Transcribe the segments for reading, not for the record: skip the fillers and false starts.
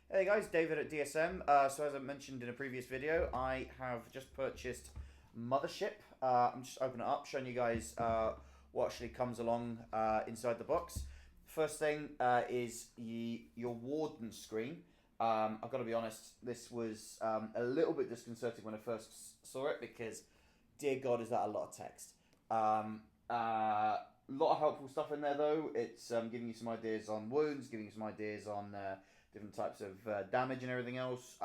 Hey guys, David at DSM. So as I mentioned in a previous video, I have just purchased Mothership. I'm just opening it up, showing you guys what actually comes along inside the box. First thing is your Warden screen. I've got to be honest, this was a little bit disconcerting when I first saw it because, dear God, is that a lot of text. A lot of helpful stuff in there though. It's giving you some ideas on wounds, giving you some ideas on different types of damage and everything else.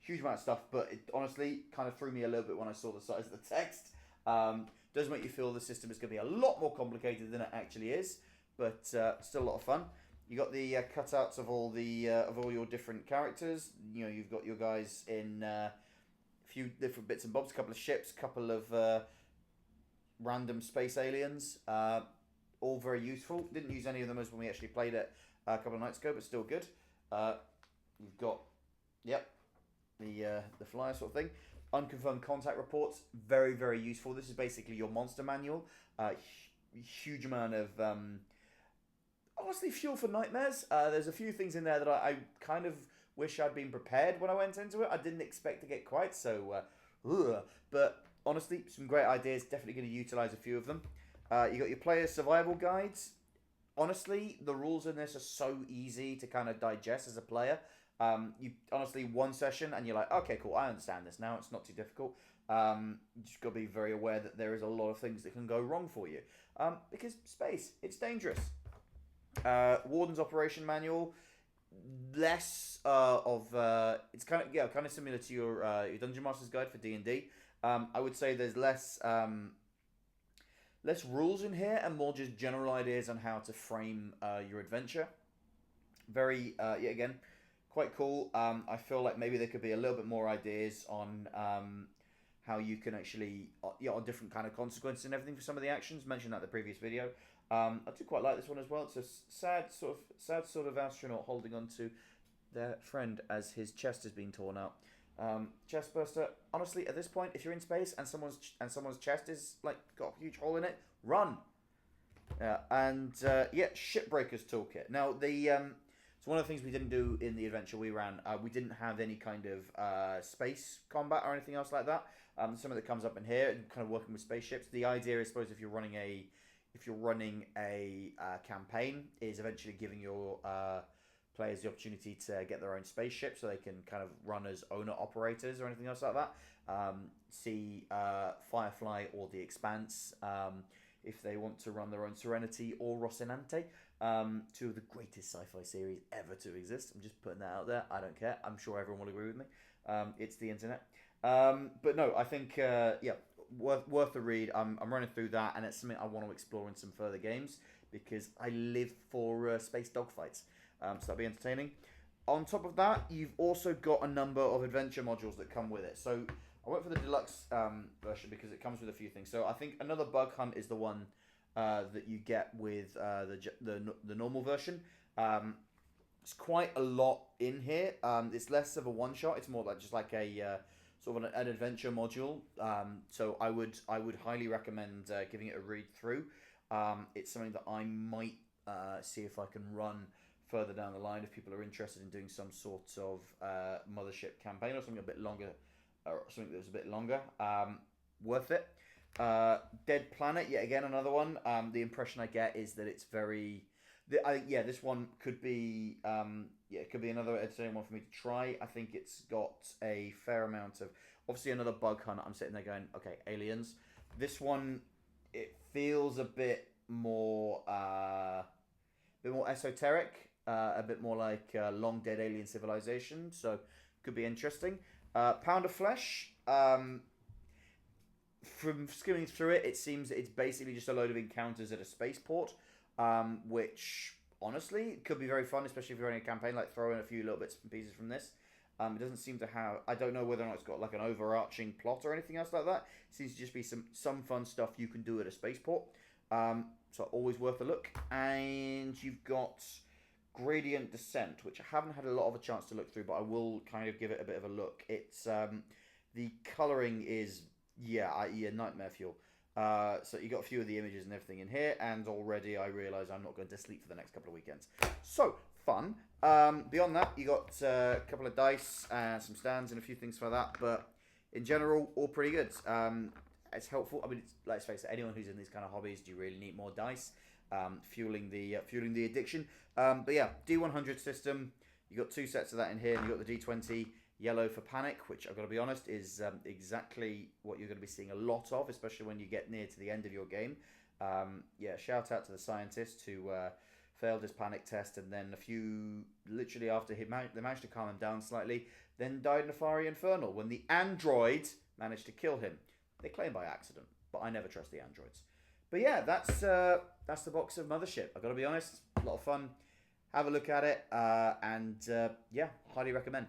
Huge amount of stuff, but it honestly kind of threw me a little bit when I saw the size of the text. Does make you feel the system is going to be a lot more complicated than it actually is, but still a lot of fun. You got the cutouts of all your different characters. You know, you've got your guys in a few different bits and bobs, a couple of ships, a couple of random space aliens. All very useful. Didn't use any of them as when we actually played it a couple of nights ago, but still good. You've got, yep, the flyer sort of thing. Unconfirmed contact reports, very, very useful. This is basically your monster manual. Huge amount of, honestly, fuel for nightmares. There's a few things in there that I kind of wish I'd been prepared when I went into it. I didn't expect to get quite so, but honestly, some great ideas. Definitely going to utilize a few of them. You got your player survival guides. Honestly, the rules in this are so easy to kind of digest as a player. You honestly, one session and you're like, okay, cool, I understand this now. It's not too difficult. You just got to be very aware that there is a lot of things that can go wrong for you. Because space, it's dangerous. Warden's operation manual, less it's kind of similar to your Dungeon Master's Guide for D&D. I would say there's less rules in here and more just general ideas on how to frame your adventure. Very, yeah, again, quite cool. I feel like maybe there could be a little bit more ideas on how you can actually, on different kind of consequences and everything for some of the actions. Mentioned that in the previous video. I do quite like this one as well. It's a sad sort of astronaut holding on to their friend as his chest has been torn out. Chest burster. Honestly, at this point, if you're in space and someone's chest is like got a huge hole in it, run. Shipbreaker's toolkit. Now it's one of the things we didn't do in the adventure we ran. We didn't have any kind of space combat or anything else like that. Some of it comes up in here, and kind of working with spaceships. The idea is, suppose if you're running a campaign, is eventually giving your players the opportunity to get their own spaceship so they can kind of run as owner-operators or anything else like that. See Firefly or The Expanse if they want to run their own Serenity or Rocinante. Two of the greatest sci-fi series ever to exist. I'm just putting that out there. I don't care. I'm sure everyone will agree with me. It's the internet. But no, I think, worth a read. I'm running through that, and it's something I want to explore in some further games because I live for space dogfights. So that'll be entertaining. On top of that, you've also got a number of adventure modules that come with it. So I went for the deluxe version because it comes with a few things. So I think another bug hunt is the one that you get with the normal version. It's quite a lot in here. It's less of a one shot. It's more like just like a sort of an adventure module. So I would highly recommend giving it a read through. It's something that I might see if I can run further down the line if people are interested in doing some sort of Mothership campaign or something a bit longer, or something that was a bit longer. Worth it. Dead Planet, yet again another one. The impression I get is that it's very, this one could be, it could be another entertaining one for me to try. I think it's got a fair amount of, obviously another bug hunt. I'm sitting there going, okay, aliens. This one, it feels a bit more esoteric. A bit more like long dead alien civilization, so could be interesting. Pound of Flesh. From skimming through it, it seems that it's basically just a load of encounters at a spaceport, which honestly could be very fun, especially if you're running a campaign. Like throw in a few little bits and pieces from this. It doesn't seem to have. I don't know whether or not it's got like an overarching plot or anything else like that. It seems to just be some fun stuff you can do at a spaceport. So always worth a look. And you've got Gradient Descent, which I haven't had a lot of a chance to look through, but I will kind of give it a bit of a look. It's the colouring is nightmare fuel. So you got a few of the images and everything in here, and already I realise I'm not going to sleep for the next couple of weekends. So fun. Beyond that, you got a couple of dice and some stands and a few things for that. But in general, all pretty good. It's helpful. I mean, let's face it. Anyone who's in these kind of hobbies, do you really need more dice? Fueling the addiction. But yeah, D100 system. You got two sets of that in here, and you got the D20 yellow for panic, which I've got to be honest is exactly what you're going to be seeing a lot of, especially when you get near to the end of your game. Yeah, shout out to the scientist who failed his panic test, and then a few, literally after they managed to calm him down slightly, then died in a fiery infernal when the android managed to kill him. They claim by accident, but I never trust the androids. But yeah, that's the box of Mothership. I've got to be honest, a lot of fun. Have a look at it, and yeah, highly recommend.